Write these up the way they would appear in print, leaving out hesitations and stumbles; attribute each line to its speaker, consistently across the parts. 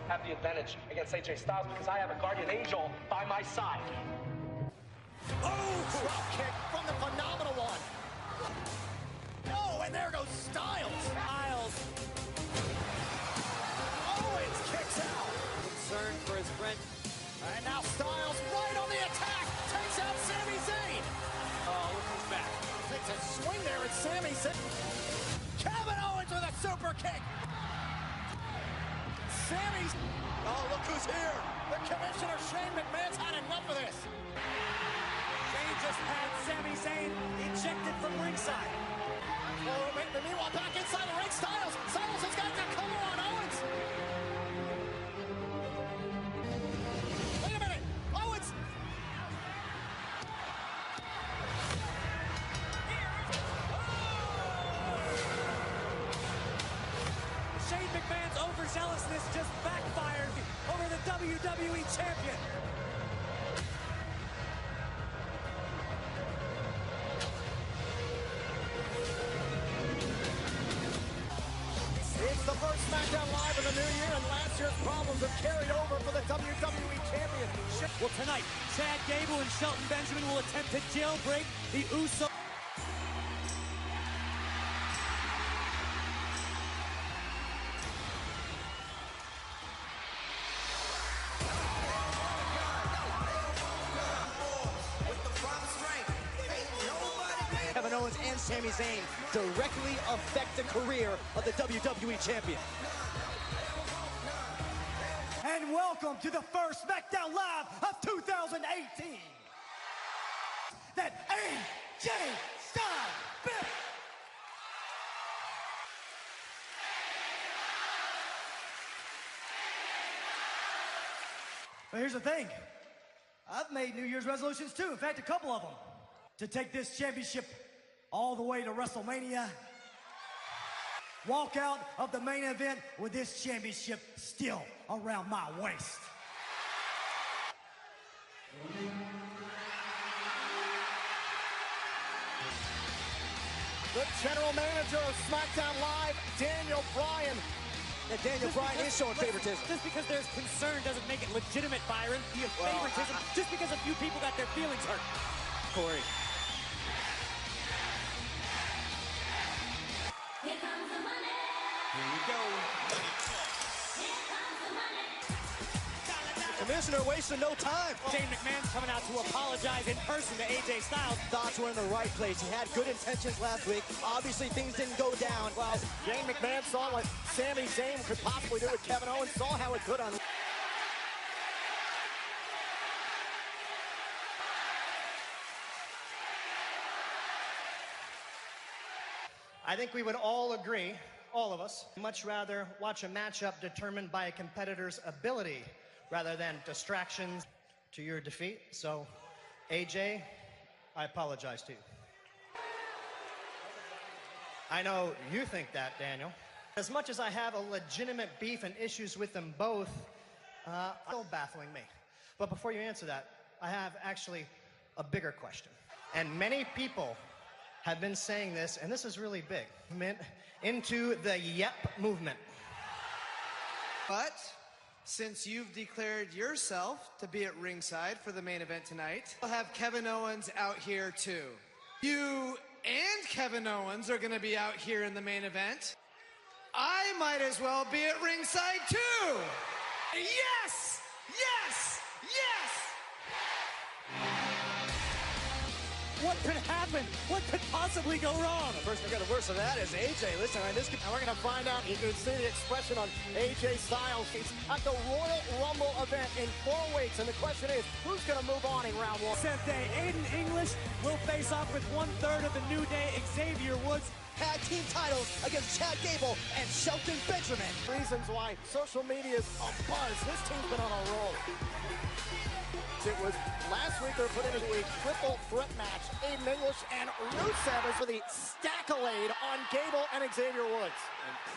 Speaker 1: have the advantage against AJ Styles because I have a guardian angel by my side.
Speaker 2: Oh, drop kick from the phenomenal one. Oh, and there goes Styles. Owens kicks out.
Speaker 3: Concern for his friend.
Speaker 2: And now Styles right on the attack. Takes out Sami Zayn.
Speaker 3: Oh, look who's back.
Speaker 2: Takes a swing there at Sami Zayn. Kevin Owens with a super kick. Sami's. Oh, look who's here. The commissioner, Shane McMahon's had enough of this.
Speaker 3: Shane just had Sami Zayn ejected from ringside.
Speaker 2: Oh, meanwhile, back inside the ring, Styles. Styles has got the cover on Owens. Wait a minute. Owens.
Speaker 3: Shane McMahon's overzealousness just backfired over the WWE Champion.
Speaker 2: It's the first SmackDown Live of the new year, and last year's problems have carried over for the WWE Championship.
Speaker 3: Well, tonight, Chad Gable and Shelton Benjamin will attempt to jailbreak the Usos.
Speaker 4: Kevin Owens and Sami Zayn directly affect the career of the WWE Champion.
Speaker 5: And welcome to the first SmackDown Live of 2018. That AJ Styles built. But here's the thing. I've made New Year's resolutions too. In fact, a couple of them. To take this championship all the way to WrestleMania. Walk out of the main event with this championship still around my waist.
Speaker 2: The general manager of SmackDown Live, Daniel Bryan.
Speaker 4: And Daniel Bryan is showing favoritism.
Speaker 3: Just because there's concern doesn't make it legitimate, Byron. The favoritism, just because a few people got their feelings hurt.
Speaker 4: Corey.
Speaker 6: Here comes the money.
Speaker 4: Here we go.
Speaker 6: Here comes the money.
Speaker 4: Commissioner wasting no time.
Speaker 3: Shane McMahon's coming out to apologize in person to AJ Styles.
Speaker 4: Thoughts were in the right place. He had good intentions last week. Obviously, things didn't go down.
Speaker 2: Well, Shane McMahon saw what Sami Zayn could possibly do with Kevin Owens, saw how it could on.
Speaker 5: I think we would all agree, all of us, much rather watch a matchup determined by a competitor's ability rather than distractions to your defeat. So, AJ, I apologize to you. I know you think that, Daniel. As much as I have a legitimate beef and issues with them both, still baffling me. But before you answer that, I have actually a bigger question. And many people have been saying this, and this is really big, into the Yep movement.
Speaker 7: But since you've declared yourself to be at ringside for the main event tonight, we'll have Kevin Owens out here too. You and Kevin Owens are going to be out here in the main event. I might as well be at ringside too. Yes! Yes! Yes!
Speaker 3: What could happen? What could possibly go wrong?
Speaker 4: The person who got the worst of that is AJ. Listen, on this,
Speaker 2: And we're going to find out. You can see the expression on AJ Styles. He's at the Royal Rumble event in 4 weeks. And the question is, who's going to move on in round 1?
Speaker 3: Day, Aiden English will face off with 1/3 of the New Day, Xavier Woods.
Speaker 4: tag team titles against Chad Gable and Shelton Benjamin.
Speaker 2: Reasons why social media is abuzz. This team's been on a roll. It was last week they were putting into a triple threat match. Aiden English and Rusev is for the Stackalade on Gable and Xavier Woods.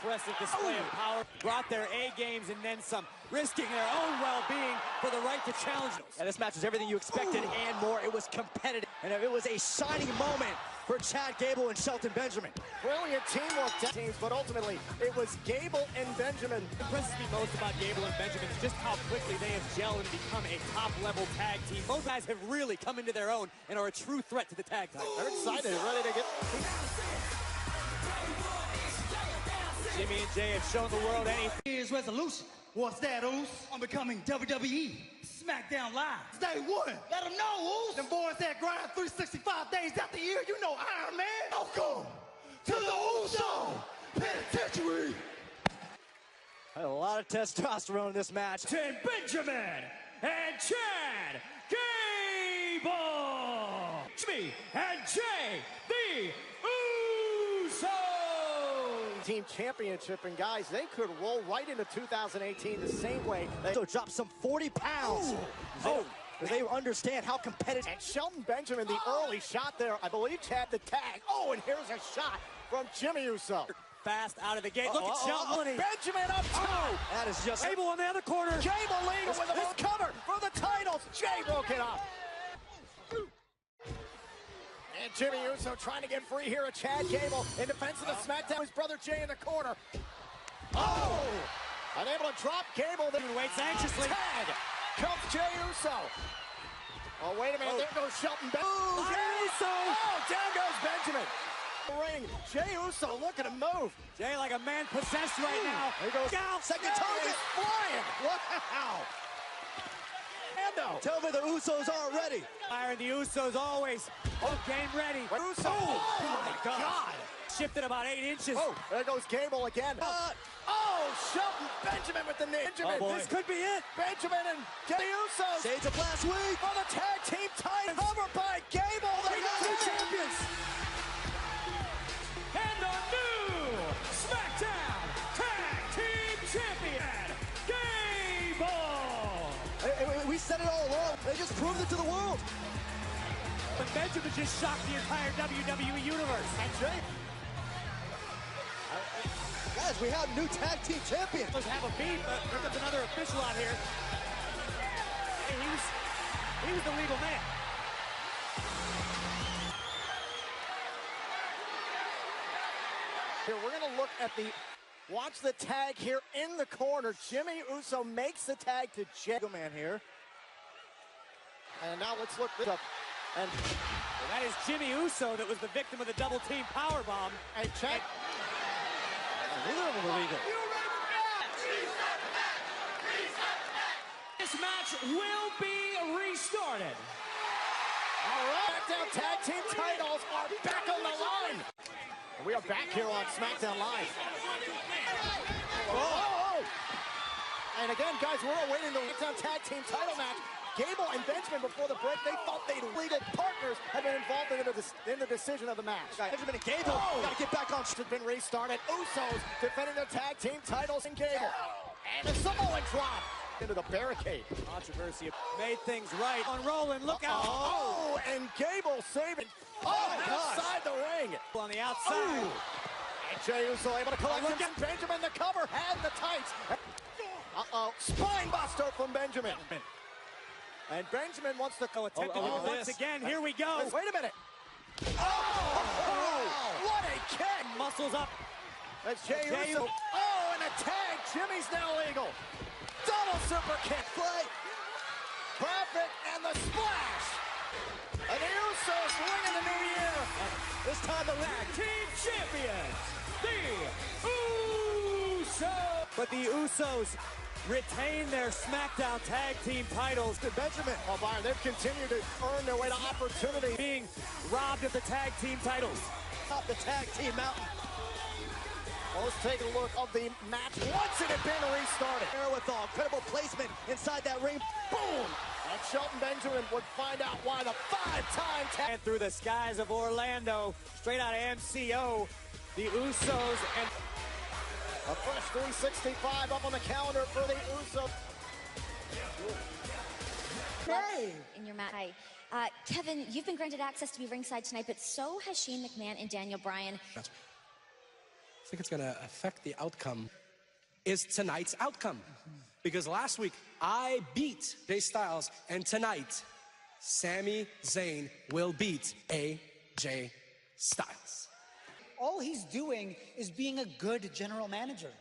Speaker 3: Impressive display of power. Brought their A games and then some, risking their own well-being for the right to challenge.
Speaker 4: And this match was everything you expected and more. It was competitive. And it was a shining moment for for Chad Gable and Shelton Benjamin.
Speaker 2: Brilliant teamwork teams, but ultimately it was Gable and Benjamin.
Speaker 3: What impresses me most about Gable and Benjamin is just how quickly they have gelled and become a top-level tag team. Both guys have really come into their own and are a true threat to the tag title.
Speaker 2: They're excited, ready to get...
Speaker 3: Jimmy and Jay have shown the world anything.
Speaker 8: Year's resolution. What's that, Oos? I'm becoming WWE SmackDown Live. Day one. Let them know, Oos. Them boys that grind 365 days out the year, you know Iron Man. Welcome to the Uso Penitentiary.
Speaker 4: A lot of testosterone in this match.
Speaker 3: Tim Benjamin and Chad Gable. Jimmy and Jay, the Usos.
Speaker 2: Team championship, and guys, they could roll right into 2018 the same way.
Speaker 4: They drop some 40 pounds. They understand how competitive.
Speaker 2: And Shelton Benjamin, the early shot there, I believe Chad the tag. Oh, and here's a shot from Jimmy Uso.
Speaker 3: Fast out of the gate. Look at Shelton.
Speaker 2: Benjamin up two.
Speaker 4: That is just...
Speaker 3: Gable on the other corner.
Speaker 2: Gable leading with his cover for the titles. Jay broke it up. And Jimmy Uso trying to get free here at Chad Gable in defense of the SmackDown. His brother Jay in the corner. Oh! Unable to drop Gable. Then
Speaker 3: Waits anxiously.
Speaker 2: Tag comes Jay Uso. Oh, wait a minute. There goes Shelton Benjamin.
Speaker 3: Jay Uso.
Speaker 2: Oh, down goes Benjamin. Ring. Jay Uso looking to move.
Speaker 3: Jay like a man possessed right now.
Speaker 2: There goes
Speaker 4: Down, second
Speaker 2: Jay
Speaker 4: target.
Speaker 2: is flying. Wow.
Speaker 4: Tell me the Usos aren't ready.
Speaker 3: Fire the Usos always. Oh, game ready.
Speaker 2: Uso.
Speaker 3: Oh my God. Shifted about 8 inches.
Speaker 2: Oh, there goes Gable again. Oh, Shelton Benjamin with the knee. Benjamin,
Speaker 3: boy.
Speaker 2: this could be it. Benjamin and the Usos.
Speaker 4: Shades of last week.
Speaker 2: For the tag team title. Covered by Gable. They got two champions.
Speaker 3: And the new SmackDown Tag Team Champion, Gable.
Speaker 4: We said it all along. They just proved it to the world.
Speaker 3: But Benjamin just shocked the entire WWE Universe.
Speaker 2: And Jay.
Speaker 4: Guys, we have new tag team champions.
Speaker 3: Let's have a beat, but here comes another official out here. Hey, he was the legal man.
Speaker 2: Here, we're going to look at the... Watch the tag here in the corner. Jimmy Uso makes the tag to Jay.
Speaker 4: Man here.
Speaker 2: And now let's look this up. And
Speaker 3: That is Jimmy Uso that was the victim of the double team power bomb.
Speaker 2: And check.
Speaker 4: Neither of them were legal.
Speaker 3: This match will be restarted.
Speaker 2: All right, SmackDown Tag Team titles are back on the line. And we are back here on SmackDown Live. Oh. And again, guys, we're awaiting the SmackDown Tag Team title match. Gable and Benjamin, before the break, they thought they'd legal partners had been involved in the decision of the match.
Speaker 4: Benjamin and Gable got to get back on.
Speaker 2: Has been restarted. Usos defending their tag team titles in Gable. And the Samoan drop into the barricade.
Speaker 3: Controversy made things right. On Roland, look out.
Speaker 2: Oh, and Gable saving. Oh, outside the ring.
Speaker 3: On the outside.
Speaker 2: And Jey Uso able to collect him. Benjamin the cover had the tights. Spine buster from Benjamin. And Benjamin wants to go attempt
Speaker 3: once again. Here we go.
Speaker 2: Wait a minute. Oh, what a kick.
Speaker 3: Muscles up.
Speaker 2: That's Jey Uso. Oh, and a tag. Jimmy's now legal. Double super kick. Play. Perfect. And the splash. And the Usos win in the new year. This time the tag team champions, the Usos.
Speaker 3: But the Usos retain their SmackDown Tag Team titles.
Speaker 2: To Benjamin. Oh, Byron, they've continued to earn their way to opportunity.
Speaker 3: Being robbed of the Tag Team titles.
Speaker 4: Top the Tag Team mountain.
Speaker 2: Well, let's take a look of the match once it had been restarted.
Speaker 4: Wherewithal, incredible placement inside that ring.
Speaker 2: Boom! And Shelton Benjamin would find out why the five-time tag.
Speaker 3: And through the skies of Orlando, straight out of MCO, the Usos and
Speaker 2: a fresh 365 up on the calendar for the Usos.
Speaker 9: Hey. In your match. Hi. Kevin, you've been granted access to be ringside tonight, but so has Shane McMahon and Daniel Bryan.
Speaker 10: I think it's going to affect the outcome is tonight's outcome. Because last week, I beat Jay Styles, and tonight, Sami Zayn will beat AJ Styles.
Speaker 8: All he's doing is being a good general manager.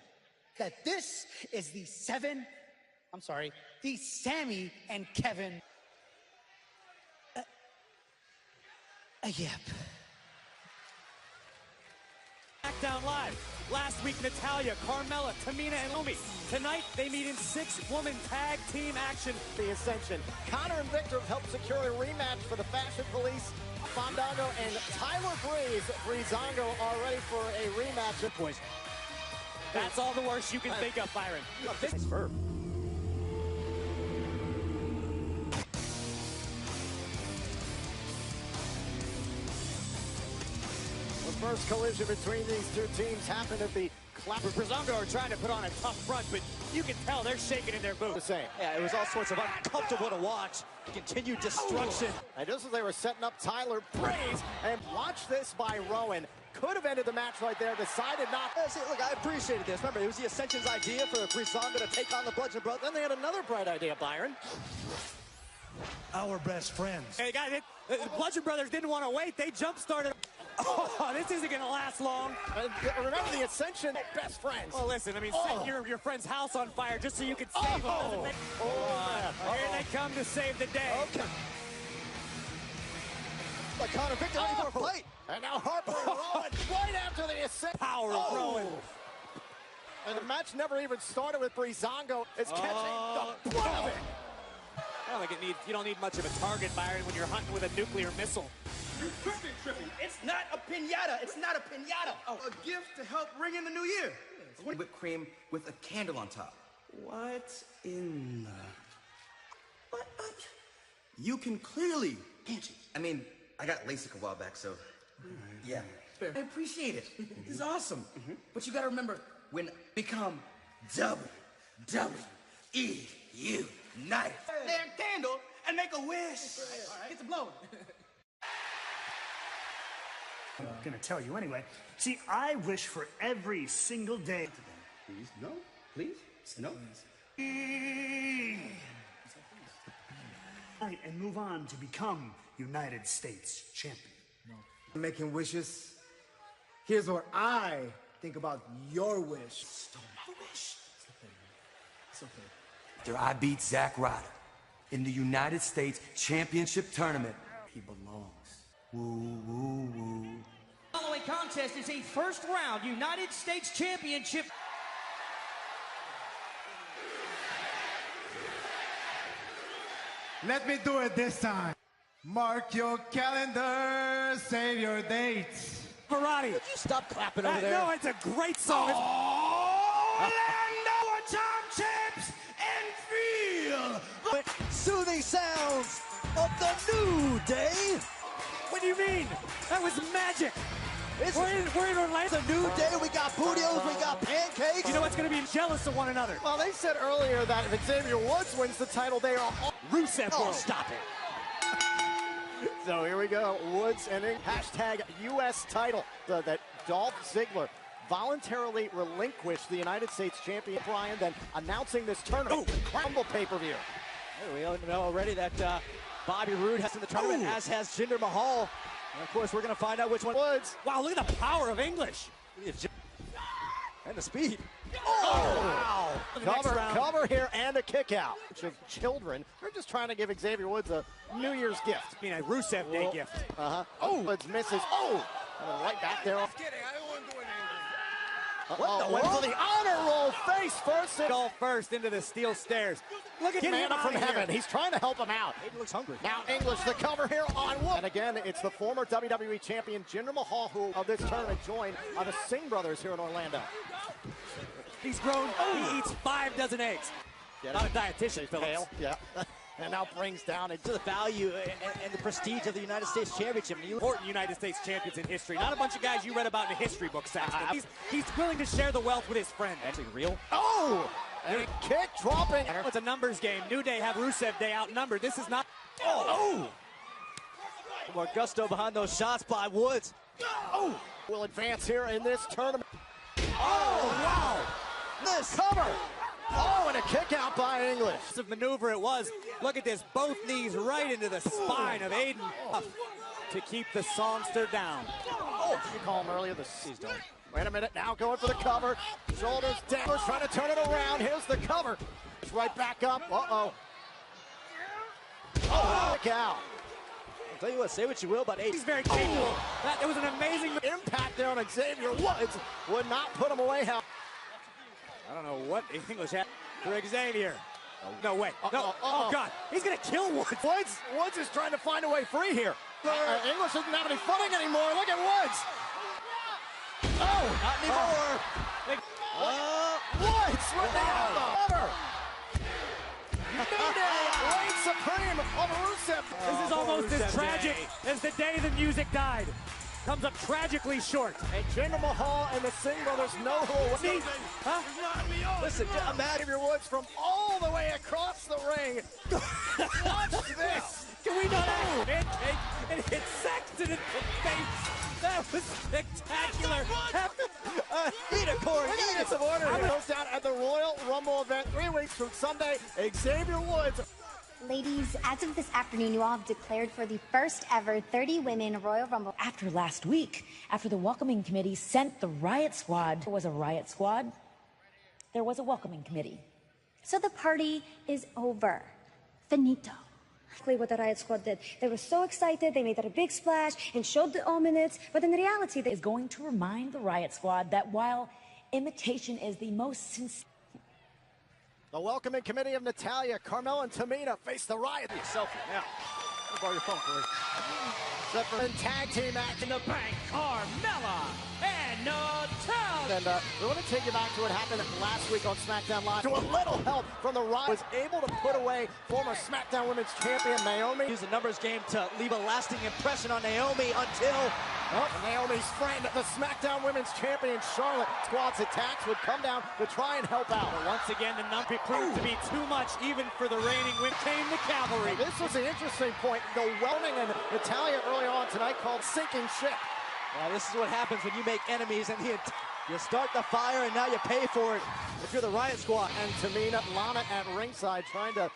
Speaker 8: That this is the Sammy and Kevin. Yep.
Speaker 3: SmackDown Live. Last week, Natalya, Carmella, Tamina, and Naomi. Tonight, they meet in 6-woman tag team action.
Speaker 2: The Ascension. Connor and Victor helped secure a rematch for the Fashion Police. Fandango and Tyler Breezango are ready for a rematch.
Speaker 3: That's all the worst you can think of, Byron.
Speaker 2: Nice verb. The first collision between these two teams happened at the
Speaker 3: Breezango are trying to put on a tough front, but you can tell they're shaking in their boots.
Speaker 2: The same.
Speaker 4: Yeah, it was all sorts of uncomfortable to watch. Continued destruction.
Speaker 2: And just as they were setting up Tyler Breeze, and watch this by Rowan. Could have ended the match right there, decided not.
Speaker 4: See, look, I appreciated this. Remember, it was the Ascension's idea for Breezango to take on the Bludgeon Brothers.
Speaker 2: Then they had another bright idea, Byron.
Speaker 8: Our best friends.
Speaker 3: Hey, guys, the Bludgeon Brothers didn't want to wait. They jump-started. Oh, this isn't going to last long.
Speaker 2: Remember the Ascension, best friends.
Speaker 3: Well, listen, I mean, set your friend's house on fire just so you can save them. Here they come to save the day.
Speaker 2: Okay.
Speaker 4: Like Connor Victor ready for a fight.
Speaker 2: And now Harper and Rowan right after the Ascension.
Speaker 3: Power of Rowan.
Speaker 2: And the match never even started with Breezango. It's catching the blood of it.
Speaker 3: I don't think you don't need much of a target, Byron, when you're hunting with a nuclear missile.
Speaker 8: You're tripping. It's not a pinata. It's not a pinata.
Speaker 7: A gift to help ring in the new year.
Speaker 11: Whipped cream with a candle on top. What in the... What? You can clearly, can't you? I mean, I got LASIK a while back, so... Yeah. Fair. I appreciate it. This is awesome. But you gotta remember, when I become WWE United.
Speaker 8: Their candle and make a wish. Get the blow.
Speaker 12: I'm gonna tell you anyway. See, I wish for every single day.
Speaker 11: Please, no. Please, no.
Speaker 12: And move on to become United States champion.
Speaker 13: Making wishes. Here's what I think about your wish.
Speaker 11: Stole my wish. It's okay. After I beat Zack Ryder in the United States Championship Tournament, he belongs. Woo, woo, woo.
Speaker 8: The following contest is a first-round United States Championship.
Speaker 13: Let me do it this time. Mark your calendar, save your dates.
Speaker 3: Parati.
Speaker 4: Would you stop clapping over there?
Speaker 3: No, it's a great song.
Speaker 8: Orlando one-time champs and feel
Speaker 4: the soothing sounds of the New Day.
Speaker 3: What do you mean? That was magic. We're in Orlando.
Speaker 4: It's a new day. We got bootios. We got pancakes.
Speaker 3: You know what's going to be jealous of one another?
Speaker 2: Well, they said earlier that if Xavier Woods wins the title, they are all...
Speaker 3: Rusev will
Speaker 4: stop it.
Speaker 2: So here we go. Woods and hashtag U.S. title. That Dolph Ziggler voluntarily relinquished the United States champion. Brian then announcing this tournament. Rumble pay-per-view.
Speaker 4: Hey, we know already that Bobby Roode has in the tournament, as has Jinder Mahal. And of course, we're going to find out which one.
Speaker 2: Woods.
Speaker 3: Wow, look at the power of English.
Speaker 4: And the speed.
Speaker 2: Oh, wow. Cover here and a kick out. Of children. They're just trying to give Xavier Woods a New Year's gift.
Speaker 3: I mean, a Rusev Day gift.
Speaker 2: Woods misses. Right back there.
Speaker 13: Just kidding. I don't want to do anything.
Speaker 2: What the went for the honor roll face first.
Speaker 3: Goal first into the steel stairs. Look at
Speaker 2: Manna from heaven. He's trying to help him out.
Speaker 4: He looks hungry.
Speaker 2: Now English the cover here on Wood. And again, it's the former WWE champion Jinder Mahal who of this tournament joined the Singh brothers here in Orlando.
Speaker 3: He's grown. He eats 5 dozen eggs. Not a dietitian, Phillips.
Speaker 2: Yeah. And now brings down
Speaker 4: to the value and the prestige of the United States Championship.
Speaker 3: Important United States champions in history. Not a bunch of guys you read about in a history book, Saxton. He's willing to share the wealth with his friend.
Speaker 4: Actually real.
Speaker 2: And a kick dropping.
Speaker 3: It's a numbers game. New Day have Rusev Day outnumbered. This is not.
Speaker 4: More gusto behind those shots by Woods.
Speaker 2: Will advance here in this tournament.
Speaker 4: Wow.
Speaker 2: This cover. And a kick out. out by English.
Speaker 3: Maneuver it was. Look at this, both knees right into the spine of Aiden to keep the songster down.
Speaker 2: Oh, you call him earlier. Wait a minute, now going for the cover. Shoulders down, trying to turn it around. Here's the cover. It's right back up. Uh-oh. Oh, look out.
Speaker 4: I'll tell you what, say what you will, but
Speaker 3: He's very capable. That was an amazing
Speaker 2: impact there on Xavier Woods. Would not put him away.
Speaker 3: I don't know what English had for Xavier. No way. No. Oh, God. He's going to kill Woods.
Speaker 2: Woods is trying to find a way free here. English doesn't have any footing anymore. Look at Woods. Oh,
Speaker 3: not anymore.
Speaker 2: Woods with the cover. Reign supreme of Rusev.
Speaker 3: This is almost as tragic as the day the music died. Comes up tragically short.
Speaker 2: And Jinder Mahal and the Singh brothers know who it is.
Speaker 3: Huh?
Speaker 2: Listen, imagine your Woods from all the way across the ring. Watch this.
Speaker 3: Can we not have pancake and hit Sexton in the face? That was spectacular.
Speaker 2: Eat a corn. We gotta get some order. It goes down at the Royal Rumble event 3 weeks from Sunday. Xavier Woods.
Speaker 14: Ladies, as of this afternoon, you all have declared for the first ever 30 women Royal Rumble.
Speaker 15: After last week, after the welcoming committee sent the riot squad, there was a riot squad, there was a welcoming committee.
Speaker 14: So the party is over. Finito. What the riot squad did. They were so excited, they made that a big splash and showed the minutes, but in reality,
Speaker 15: is going to remind the riot squad that while imitation is the most sincere.
Speaker 2: The welcoming committee of Natalya, Carmella, and Tamina face the riot.
Speaker 3: Selfie now. Borrow your phone, Corey.
Speaker 2: Set for a tag team match
Speaker 3: in the bank. Carmella and Natalya.
Speaker 2: And we want to take you back to what happened last week on SmackDown Live. To a little help from the Riot, was able to put away former SmackDown Women's Champion Naomi.
Speaker 4: Use the numbers game to leave a lasting impression on Naomi until
Speaker 2: Naomi's friend, the SmackDown Women's Champion Charlotte. Squad's attacks would come down to try and help out.
Speaker 3: But once again, the number proved to be too much, even for the reigning win. Came the cavalry.
Speaker 2: Now, this was an interesting point. The Welding and Natalya early on tonight called sinking ship.
Speaker 4: Well, this is what happens when you make enemies and you start the fire and now you pay for it if you're the Riot Squad.
Speaker 2: And Tamina, Lana at ringside trying to...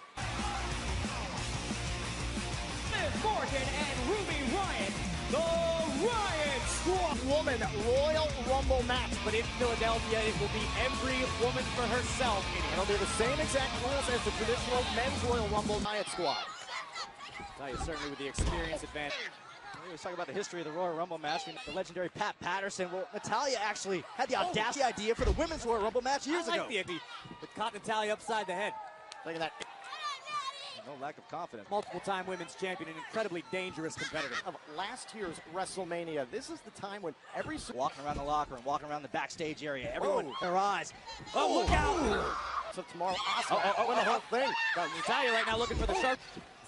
Speaker 3: Liv Morgan and Ruby Riott, the Riot Squad.
Speaker 2: Woman Royal Rumble match.
Speaker 3: But in Philadelphia, it will be every woman for herself.
Speaker 2: It'll be the same exact rules as the traditional men's Royal Rumble Riot Squad.
Speaker 3: Natalya certainly with the experience advantage.
Speaker 4: We was talking about the history of the Royal Rumble match. The legendary Pat Patterson. Well, Natalya actually had the audacity idea for the women's Royal Rumble match years ago.
Speaker 3: The caught Natalya upside the head.
Speaker 2: Look at that.
Speaker 4: No lack of confidence.
Speaker 3: Multiple-time women's champion, an incredibly dangerous competitor.
Speaker 2: Of last year's WrestleMania, this is the time when every...
Speaker 4: Walking around the locker room, walking around the backstage area, everyone in their eyes.
Speaker 2: Oh, look out! So tomorrow, Asuka win the whole thing.
Speaker 3: Natalya right now looking for the sharp.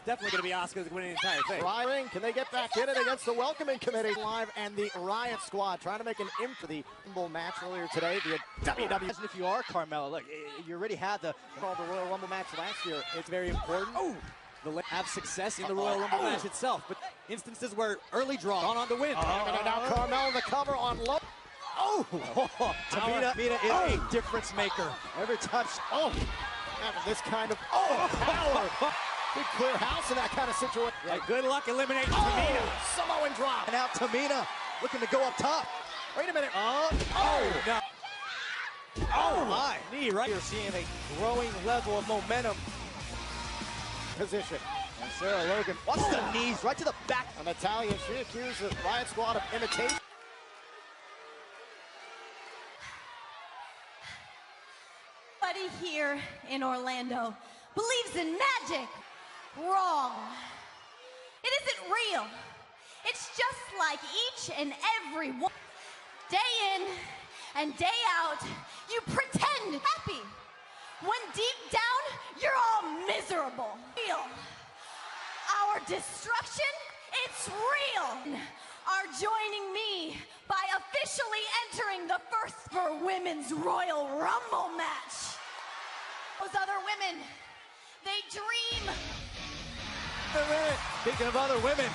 Speaker 3: Definitely going to be Asuka winning the entire thing.
Speaker 2: Ring, can they get back in it against the welcoming committee? Live and the Riot Squad trying to make an imp for the Rumble match earlier today. The WWE.
Speaker 4: Imagine if you are Carmella, look, you already had the
Speaker 2: Royal Rumble match last year.
Speaker 3: It's very important. To have success in the Royal Rumble match itself, but instances where early draw gone on to win.
Speaker 2: Now Carmella the cover on low.
Speaker 4: Tamina is a difference maker. Every touch.
Speaker 2: This kind of power. Big clear house in that kind of situation.
Speaker 3: Yeah, good luck eliminating Tamina.
Speaker 2: Samoan drop.
Speaker 4: And now Tamina looking to go up top.
Speaker 2: Wait a minute.
Speaker 3: No.
Speaker 4: My. Knee right. You're seeing a growing level of momentum.
Speaker 2: Position.
Speaker 4: And Sarah Logan. Watch the knees right to the back.
Speaker 2: And Natalya, she accused the Riot Squad of imitation.
Speaker 16: Everybody here in Orlando believes in magic. Wrong. It isn't real. It's just like each and every one. Day in and day out, you pretend happy. When deep down, you're all miserable. Real. Our destruction, it's real. Are joining me by officially entering the first for Women's Royal Rumble match. Those other women, they dream.
Speaker 4: Speaking of other women,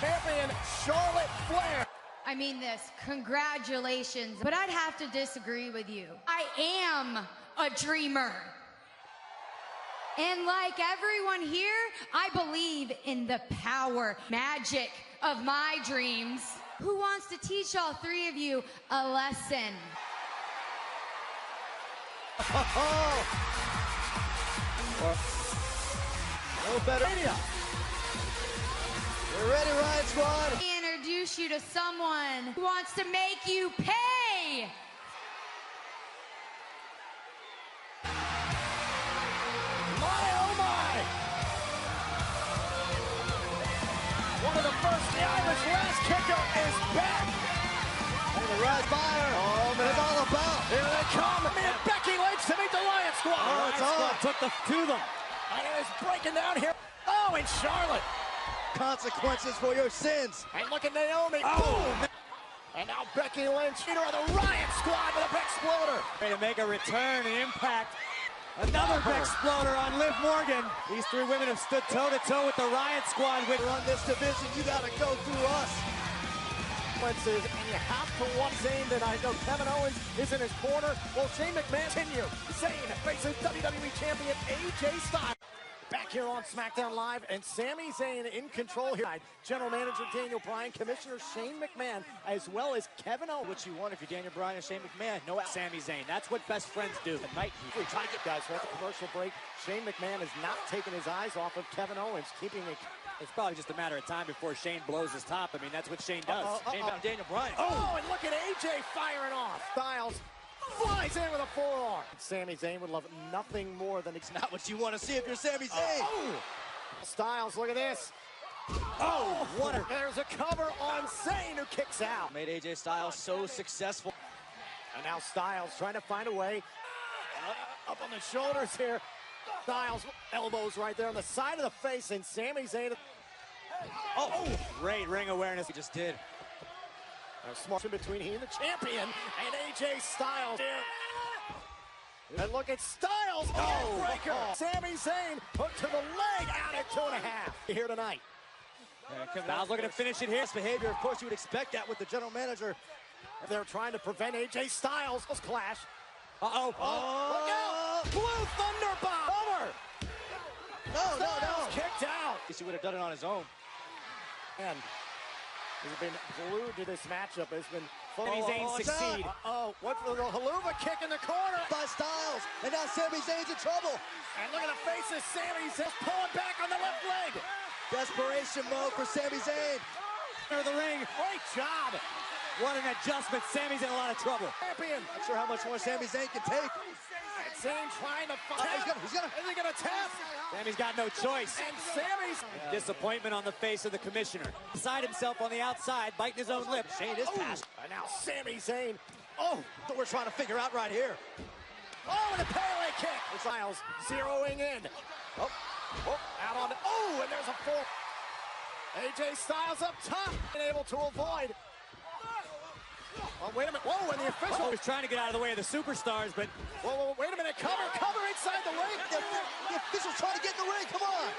Speaker 2: champion Charlotte Flair.
Speaker 17: I mean this, congratulations, but I'd have to disagree with you. I am a dreamer. And like everyone here, I believe in the power, magic of my dreams. Who wants to teach all three of you a lesson?
Speaker 4: No better. We're ready, Riot Squad.
Speaker 17: Let me introduce you to someone who wants to make you pay.
Speaker 2: One of the first, the Irish last kicker is back.
Speaker 4: And the rise fire. Oh, man, it's all about.
Speaker 2: Here they come. And Becky Lynch to meet the Riot Squad.
Speaker 4: Oh, it's on.
Speaker 3: Took to them.
Speaker 2: And it is breaking down here. Oh, and Charlotte.
Speaker 4: Consequences for your sins.
Speaker 2: And look at Naomi. Boom. And now Becky Lynch, leader of the Riot Squad with a big exploder.
Speaker 3: Ready to make a return and impact. Another big exploder on Liv Morgan. These three women have stood toe-to-toe with the Riot Squad.
Speaker 4: Run this division, you gotta go through us.
Speaker 2: And you have to want Zayn tonight. No, Kevin Owens is in his corner. Well, Shane McMahon continue. Zayn faces WWE Champion AJ Styles. Back here on SmackDown Live, and Sami Zayn in control here. General Manager Daniel Bryan, Commissioner Shane McMahon, as well as Kevin Owens.
Speaker 3: What you want if you're Daniel Bryan and Shane McMahon? No Sami Zayn. That's what best friends do. Tonight,
Speaker 2: we try to get guys at the commercial break. Shane McMahon has not taken his eyes off of Kevin Owens, keeping it.
Speaker 3: It's probably just a matter of time before Shane blows his top. I mean, that's what Shane does. Shane found Daniel Bryan.
Speaker 2: Oh, and look at AJ firing off. Styles flies in with a forearm. Sami Zayn would love nothing more than it's
Speaker 4: not what you want to see if you're Sami Zayn.
Speaker 2: Styles, look at this.
Speaker 4: Oh, what a...
Speaker 2: There's a cover on Zayn, who kicks out.
Speaker 4: Made AJ Styles so successful.
Speaker 2: And now Styles trying to find a way. Up on the shoulders here. Styles, elbows right there on the side of the face, and Sami Zayn.
Speaker 3: Oh, great ring awareness he just did.
Speaker 2: A smart in between he and the champion, and AJ Styles here. And look at Styles, breaker. Sami Zayn hooked to the leg, out at 2.5 here tonight.
Speaker 3: Styles looking to finish it here.
Speaker 4: This behavior, of course, you would expect that with the general manager.
Speaker 2: And they're trying to prevent AJ Styles' clash.
Speaker 3: Uh-oh.
Speaker 2: Look out! Blue Thunderbomb! Over! No. Kicked out.
Speaker 4: He would have done it on his own.
Speaker 2: And he's been glued to this matchup. It's been
Speaker 3: Sami Zayn succeed.
Speaker 2: What's the haluva kick in the corner?
Speaker 4: By Styles. And now Sami Zayn's in trouble.
Speaker 2: And look at the face of Sami Zayn pulling back on the left leg.
Speaker 4: Desperation mode for Sami Zayn.
Speaker 3: Under the ring.
Speaker 2: Great job.
Speaker 3: What an adjustment. Sami's in a lot of trouble.
Speaker 2: Champion.
Speaker 4: Not sure how much more Sami Zayn can take.
Speaker 2: And Zayn trying to fight.
Speaker 4: Is he gonna tap?
Speaker 3: Sami's got no choice.
Speaker 2: And Sami's
Speaker 3: disappointment on the face of the commissioner. Beside himself on the outside, biting his own lip. Shane is past.
Speaker 2: And now Sami Zayn.
Speaker 4: That we're trying to figure out right here.
Speaker 2: And a Pele kick. Styles zeroing in. Out on. And there's a four. AJ Styles up top, and able to avoid. Wait a minute. And the official
Speaker 3: was trying to get out of the way of the superstars, but
Speaker 2: wait a minute. Cover inside the ring.
Speaker 4: The official's trying to get in the ring. Come on.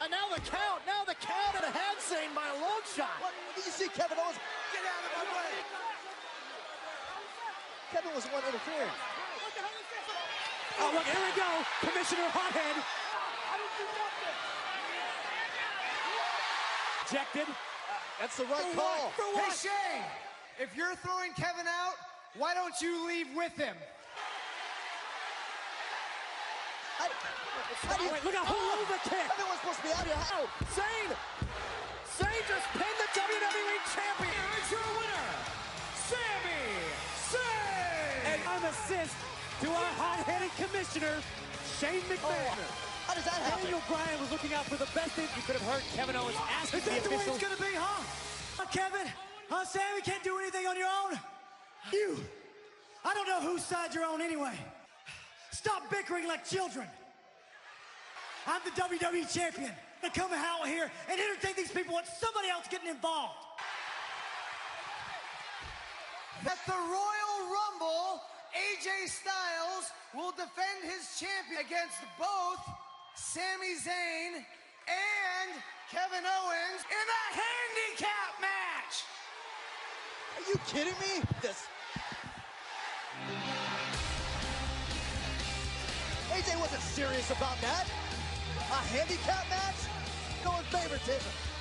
Speaker 2: And now the count. And a head Zayn by a long shot.
Speaker 4: Did you see Kevin Owens? Get out of my way. Kevin was the one interfering.
Speaker 3: Oh, look, here we go. Commissioner Hothead. Ejected.
Speaker 4: That's the right call.
Speaker 7: Hey, Shane, if you're throwing Kevin out, why don't you leave with him?
Speaker 3: Look at haluva kick.
Speaker 4: Everyone's supposed to be out here.
Speaker 2: Zayn just pinned the WWE Champion.
Speaker 8: Here's your winner, Sami Zayn.
Speaker 3: And an assist to our hot-headed commissioner, Shane McMahon.
Speaker 4: How does that happen?
Speaker 3: Daniel Bryan was looking out for the best thing. You could have heard Kevin Owens ask the officials.
Speaker 8: Is that the way it's gonna be, huh? Kevin? Sami can't do anything on your own? I don't know whose side you're on anyway. Stop bickering like children. I'm the WWE Champion. I come out here and entertain these people with somebody else getting involved.
Speaker 7: At the Royal Rumble, AJ Styles will defend his champion against both Sami Zayn and Kevin Owens in a handicap match.
Speaker 4: Are you kidding me? AJ wasn't serious about that. A handicap match? Go with favoritism.